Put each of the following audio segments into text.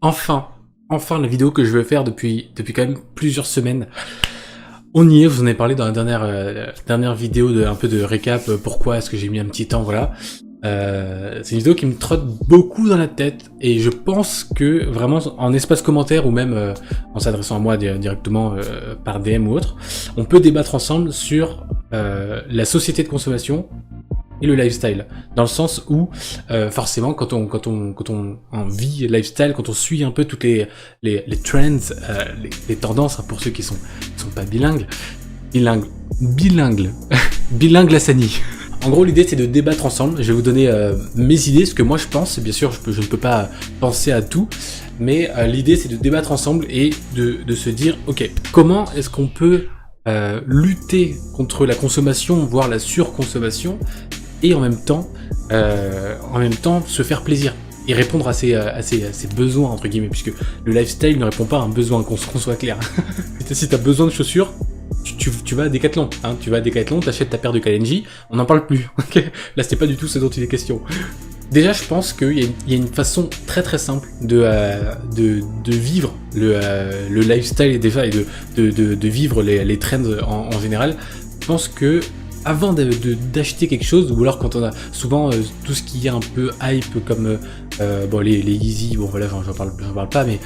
Enfin, enfin la vidéo que je veux faire depuis quand même plusieurs semaines. On y est, vous en avez parlé dans la dernière vidéo un peu de récap, pourquoi est-ce que j'ai mis un petit temps, voilà. C'est une vidéo qui me trotte beaucoup dans la tête et je pense que vraiment en espace commentaire ou même en s'adressant à moi directement par DM ou autre, on peut débattre ensemble sur la société de consommation et le lifestyle, dans le sens où forcément quand on vit lifestyle, quand on suit un peu toutes les trends, les tendances, hein, pour ceux qui sont pas bilingues Lassani. En gros, l'idée c'est de débattre ensemble. Je vais vous donner mes idées, ce que moi je pense. Bien sûr, je ne peux pas penser à tout, mais l'idée c'est de débattre ensemble et de se dire, ok, comment est-ce qu'on peut lutter contre la consommation, voire la surconsommation, et en même temps se faire plaisir et répondre à ses besoins, entre guillemets, puisque le lifestyle ne répond pas à un besoin, qu'on soit clair. Si t'as besoin de chaussures, tu vas à Decathlon, hein, tu vas à Decathlon, t'achètes ta paire de Kalenji, on n'en parle plus. Okay, là c'était pas du tout ce dont il est question. Déjà, je pense qu'il y a une façon très très simple de vivre le lifestyle et déjà et de vivre les trends en général. Je pense que avant d'acheter quelque chose, ou alors quand on a souvent tout ce qui est un peu hype comme bon les Yeezy, bon voilà j'en parle pas, mais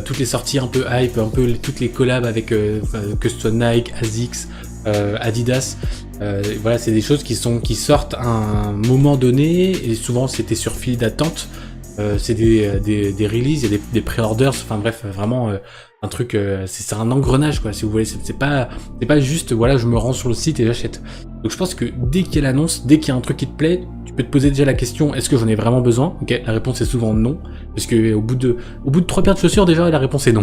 toutes les sorties un peu hype, un peu toutes les collabs avec que ce soit Nike, ASICS, Adidas, voilà, c'est des choses qui sortent à un moment donné et souvent c'était sur file d'attente. C'est des releases, il y a des pré-orders, enfin bref, vraiment un truc, c'est un engrenage quoi, si vous voulez, c'est pas juste voilà, je me rends sur le site et j'achète. Donc je pense que dès qu'il y a l'annonce, dès qu'il y a un truc qui te plaît, tu peux te poser déjà la question, est-ce que j'en ai vraiment besoin? Ok, la réponse est souvent non, parce que au bout de 3 paires de chaussures déjà la réponse est non.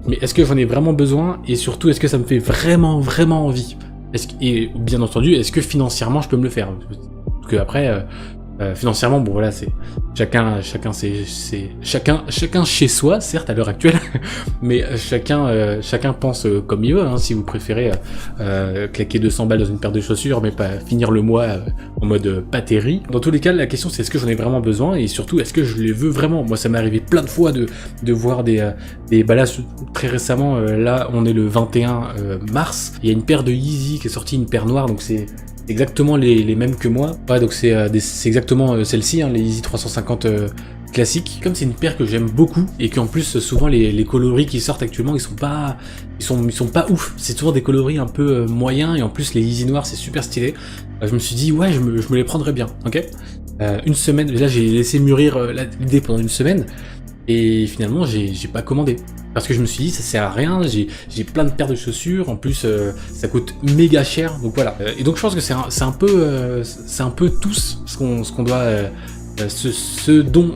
Mais est-ce que j'en ai vraiment besoin, et surtout est-ce que ça me fait vraiment envie? Et bien entendu, est-ce que financièrement je peux me le faire? Parce que après financièrement, bon voilà, c'est chacun chez soi, certes à l'heure actuelle, mais chacun pense comme il veut, hein, si vous préférez claquer 200 balles dans une paire de chaussures, mais pas finir le mois en mode pâtérie. Dans tous les cas, la question c'est est-ce que j'en ai vraiment besoin, et surtout est-ce que je les veux vraiment. Moi ça m'est arrivé plein de fois de voir des bah là très récemment, là on est le 21 mars, il y a une paire de Yeezy qui est sortie, une paire noire, donc c'est exactement les mêmes que moi. Ouais, donc c'est exactement celle-ci, hein, les Yeezy 350 classiques. Comme c'est une paire que j'aime beaucoup et qu'en plus souvent les coloris qui sortent actuellement ils sont pas ouf. C'est toujours des coloris un peu moyens, et en plus les Yeezy noirs c'est super stylé. Je me suis dit ouais, je me les prendrais bien. Ok. Une semaine, là j'ai laissé mûrir l'idée pendant une semaine. Et finalement, j'ai pas commandé. Parce que je me suis dit, ça sert à rien, j'ai plein de paires de chaussures, en plus ça coûte méga cher, donc voilà. Et donc je pense que c'est un peu tous ce qu'on doit... ce dont...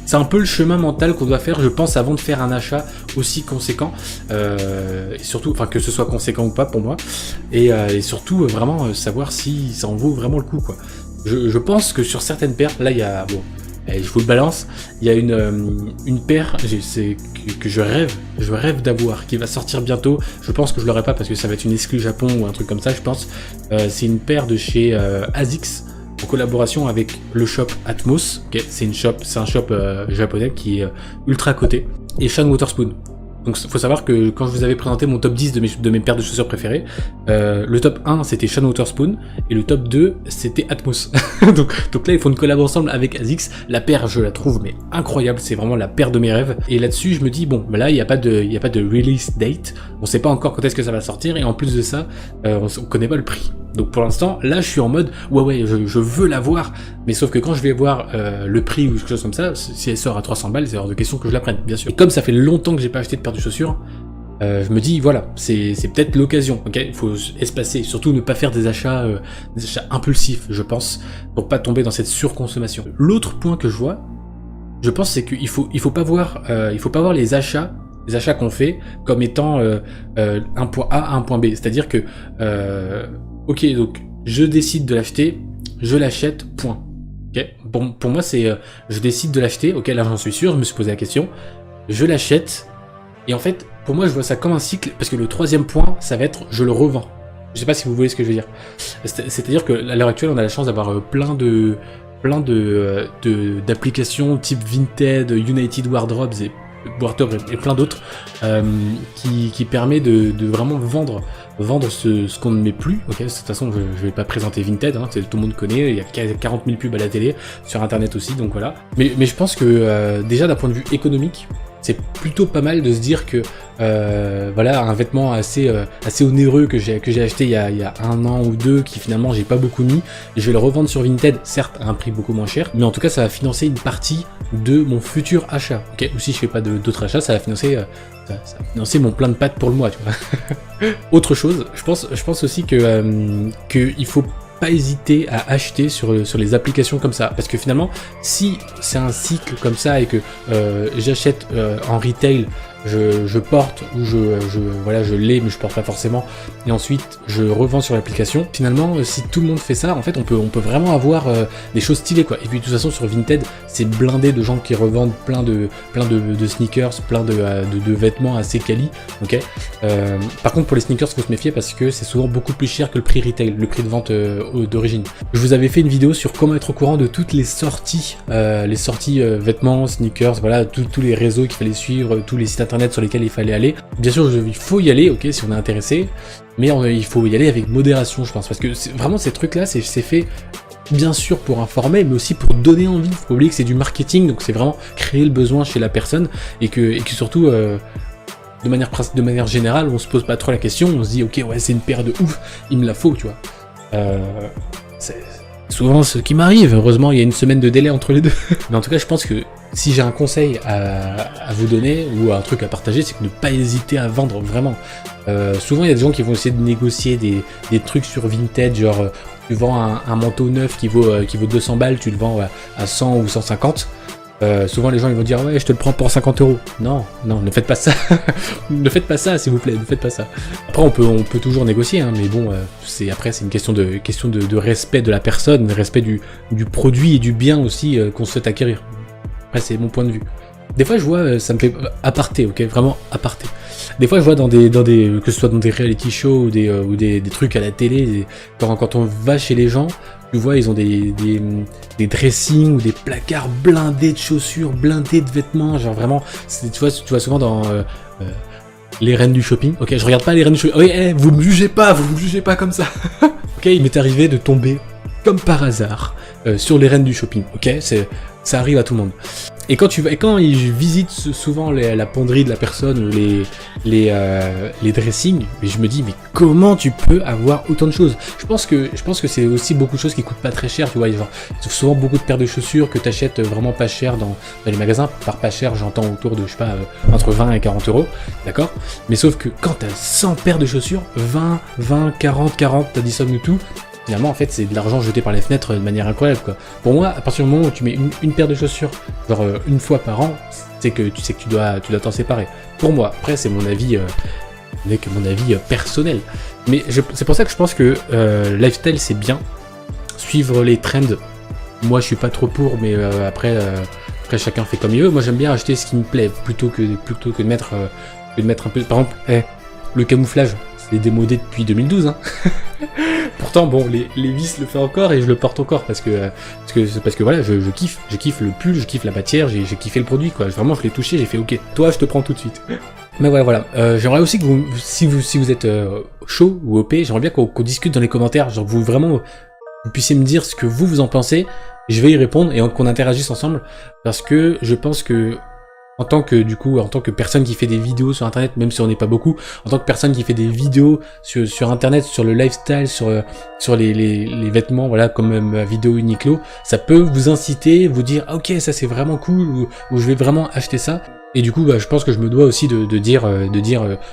C'est un peu le chemin mental qu'on doit faire, je pense, avant de faire un achat aussi conséquent. Et surtout, enfin que ce soit conséquent ou pas pour moi. Et surtout, vraiment savoir si ça en vaut vraiment le coup, quoi. Je pense que sur certaines paires, là il y a... Bon, et je vous le balance, il y a une paire que je rêve d'avoir, qui va sortir bientôt. Je pense que je l'aurai pas parce que ça va être une exclue Japon ou un truc comme ça, je pense. C'est une paire de chez ASICS en collaboration avec le shop Atmos. Okay, c'est un shop japonais qui est ultra coté, et Sean Wotherspoon. Donc il faut savoir que quand je vous avais présenté mon top 10 de mes paires de chaussures préférées, le top 1 c'était Sean Wotherspoon et le top 2 c'était Atmos. donc là ils font une collab ensemble avec ASICS. La paire je la trouve mais incroyable, c'est vraiment la paire de mes rêves. Et là-dessus je me dis bon, bah là il n'y a pas de release date, on sait pas encore quand est-ce que ça va sortir, et en plus de ça on connaît pas le prix. Donc pour l'instant là je suis en mode ouais je veux l'avoir, mais sauf que quand je vais voir le prix ou quelque chose comme ça, si elle sort à 300 balles, c'est hors de question que je la prenne, bien sûr. Et comme ça fait longtemps que j'ai pas acheté de paire de chaussures, je me dis voilà, c'est peut-être l'occasion, ok. Il faut espacer, surtout ne pas faire des achats impulsifs, je pense, pour pas tomber dans cette surconsommation. L'autre point que je vois, je pense, c'est qu'il faut pas voir les achats qu'on fait comme étant un point A à un point B. C'est-à-dire que ok, donc je décide de l'acheter, je l'achète, point. Ok. Bon, pour moi c'est je décide de l'acheter, ok, là j'en suis sûr, je me suis posé la question, je l'achète, et en fait pour moi je vois ça comme un cycle, parce que le troisième point ça va être je le revends. Je sais pas si vous voyez ce que je veux dire. C'est-à-dire que à l'heure actuelle on a la chance d'avoir plein de d'applications type Vinted, United Wardrobes et plein d'autres qui permet de vraiment vendre ce qu'on ne met plus. Ok, de toute façon je vais pas présenter Vinted, hein, tout le monde connaît, il y a 40 000 pubs à la télé, sur internet aussi, donc voilà. Mais je pense que déjà d'un point de vue économique, c'est plutôt pas mal de se dire que voilà, un vêtement assez onéreux que j'ai acheté il y a 1 an ou 2, qui finalement j'ai pas beaucoup mis, et je vais le revendre sur Vinted, certes à un prix beaucoup moins cher, mais en tout cas ça va financer une partie de mon futur achat. Ok, ou si je fais pas d'autres achats, ça va financer mon plein de pâtes pour le mois, tu vois. Autre chose, je pense aussi que il faut pas hésiter à acheter sur les applications comme ça, parce que finalement si c'est un cycle comme ça et que j'achète en retail, je porte, ou je l'ai mais je porte pas forcément, et ensuite je revends sur l'application, finalement si tout le monde fait ça, en fait on peut vraiment avoir des choses stylées, quoi. Et puis de toute façon sur Vinted c'est blindé de gens qui revendent plein de sneakers, plein de vêtements assez quali, ok. Par contre pour les sneakers faut se méfier, parce que c'est souvent beaucoup plus cher que le prix retail, le prix de vente d'origine. Je vous avais fait une vidéo sur comment être au courant de toutes les sorties vêtements, sneakers, voilà, tous les réseaux qu'il fallait suivre, tous les sites internet sur lesquels il fallait aller. Bien sûr il faut y aller, ok, si on est intéressé, mais il faut y aller avec modération, je pense, parce que vraiment ces trucs là c'est fait bien sûr pour informer, mais aussi pour donner envie. Faut pas oublier que c'est du marketing, donc c'est vraiment créer le besoin chez la personne, et que surtout de manière générale on se pose pas trop la question, on se dit ok ouais c'est une paire de ouf, il me la faut, tu vois. C'est souvent ce qui m'arrive, heureusement il y a une semaine de délai entre les deux. Mais en tout cas je pense que si j'ai un conseil à vous donner, ou un truc à partager, c'est que ne pas hésiter à vendre, vraiment. Souvent il y a des gens qui vont essayer de négocier des trucs sur Vinted, genre tu vends un manteau neuf qui vaut 200 balles, tu le vends à 100 ou 150. Souvent les gens ils vont dire ouais je te le prends pour 50 €. Non, ne faites pas ça. Ne faites pas ça s'il vous plaît, ne faites pas ça. Après on peut toujours négocier, hein, mais bon c'est une question de respect de la personne, respect du produit et du bien aussi qu'on souhaite acquérir. Après c'est mon point de vue. Des fois je vois, ça me fait aparté, ok, vraiment aparté. Des fois je vois dans des que ce soit dans des reality shows ou des trucs à la télé, quand on va chez les gens, tu vois ils ont des dressings ou des placards blindés de chaussures, blindés de vêtements, genre vraiment, tu vois souvent dans les reines du shopping. Ok, je regarde pas les reines du shopping. Oui, vous me jugez pas comme ça. Ok, il m'est arrivé de tomber comme par hasard sur les reines du shopping. Ok, ça arrive à tout le monde. Et quand ils visitent souvent la penderie de la personne, les dressings, et je me dis mais comment tu peux avoir autant de choses? Je pense que c'est aussi beaucoup de choses qui coûtent pas très cher, tu vois, genre souvent beaucoup de paires de chaussures que t'achètes vraiment pas cher dans les magasins. Par pas cher j'entends autour de je sais pas entre 20 et 40 €, d'accord? Mais sauf que quand t'as 100 paires de chaussures, 20, 40, t'additionnes le tout, finalement en fait c'est de l'argent jeté par les fenêtres de manière incroyable, quoi. Pour moi, à partir du moment où tu mets une paire de chaussures genre une fois par an, c'est que tu sais que tu dois t'en séparer. Pour moi, après c'est mon avis personnel. Mais c'est pour ça que je pense que lifestyle c'est bien, suivre les trends. Moi je suis pas trop pour, mais après chacun fait comme il veut. Moi j'aime bien acheter ce qui me plaît plutôt que de mettre un peu. Par exemple, le camouflage, c'est démodé depuis 2012, hein. Pourtant bon, les vis le fait encore et je le porte encore parce que voilà, je kiffe le pull, je kiffe la matière, j'ai kiffé le produit, quoi. Vraiment je l'ai touché, j'ai fait ok, toi je te prends tout de suite. Mais ouais, voilà. J'aimerais aussi que si vous êtes chaud ou OP, j'aimerais bien qu'on discute dans les commentaires, genre vous puissiez me dire ce que vous en pensez. Je vais y répondre et qu'on interagisse ensemble, parce que je pense que en tant que personne qui fait des vidéos sur internet, même si on n'est pas beaucoup, en tant que personne qui fait des vidéos sur internet, sur le lifestyle, sur les vêtements, voilà, comme ma vidéo Uniqlo, ça peut vous inciter, vous dire ah, ok, ça c'est vraiment cool, ou je vais vraiment acheter ça. Et du coup, je pense que je me dois aussi de dire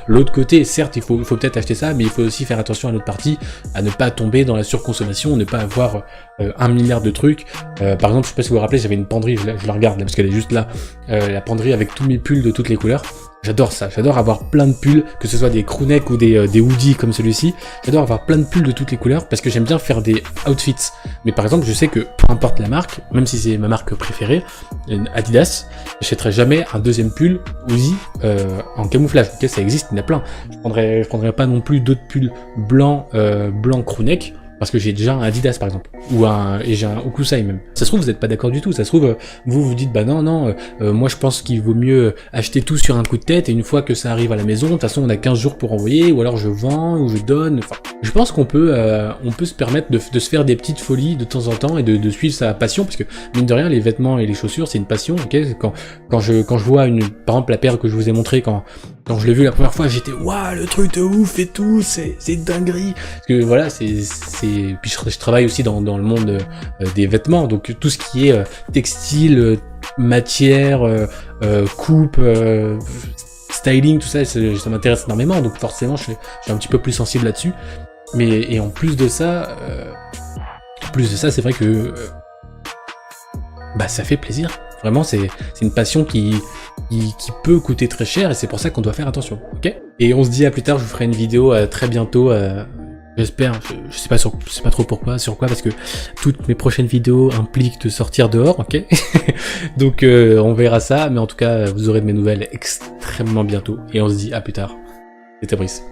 l'autre côté. Certes, il faut peut-être acheter ça, mais il faut aussi faire attention à l'autre partie, à ne pas tomber dans la surconsommation, ne pas avoir 1 milliard de trucs. Par exemple, je sais pas si vous vous rappelez, j'avais une penderie, je la regarde là, parce qu'elle est juste là, la penderie avec tous mes pulls de toutes les couleurs. J'adore ça, j'adore avoir plein de pulls, que ce soit des crewnecks ou des hoodies comme celui-ci. J'adore avoir plein de pulls de toutes les couleurs parce que j'aime bien faire des outfits. Mais par exemple, je sais que peu importe la marque, même si c'est ma marque préférée, Adidas, j'achèterai jamais un deuxième pull hoodie en camouflage. Ok, ça existe, il y en a plein. Je prendrai pas non plus d'autres pulls blancs crewneck parce que j'ai déjà un Adidas par exemple, et j'ai un Okusai même. Ça se trouve vous n'êtes pas d'accord du tout, ça se trouve vous dites bah non, moi je pense qu'il vaut mieux acheter tout sur un coup de tête et une fois que ça arrive à la maison, de toute façon on a 15 jours pour envoyer, ou alors je vends, ou je donne, enfin, je pense qu'on peut se permettre de se faire des petites folies de temps en temps et de suivre sa passion, parce que mine de rien les vêtements et les chaussures c'est une passion, ok. Quand je vois par exemple la paire que je vous ai montré quand je l'ai vu la première fois, j'étais waouh le truc de ouf et tout, c'est dinguerie. Parce que voilà, puis je travaille aussi dans le monde des vêtements, donc tout ce qui est textile, matière, coupe, styling, tout ça, ça m'intéresse énormément, donc forcément je suis un petit peu plus sensible là-dessus. Et en plus de ça, c'est vrai que ça fait plaisir. Vraiment, c'est une passion qui peut coûter très cher et c'est pour ça qu'on doit faire attention, ok? Et on se dit à plus tard, je vous ferai une vidéo très bientôt, j'espère, je sais pas trop pourquoi, sur quoi, parce que toutes mes prochaines vidéos impliquent de sortir dehors, ok? Donc on verra ça, mais en tout cas, vous aurez de mes nouvelles extrêmement bientôt et on se dit à plus tard. C'était Brice.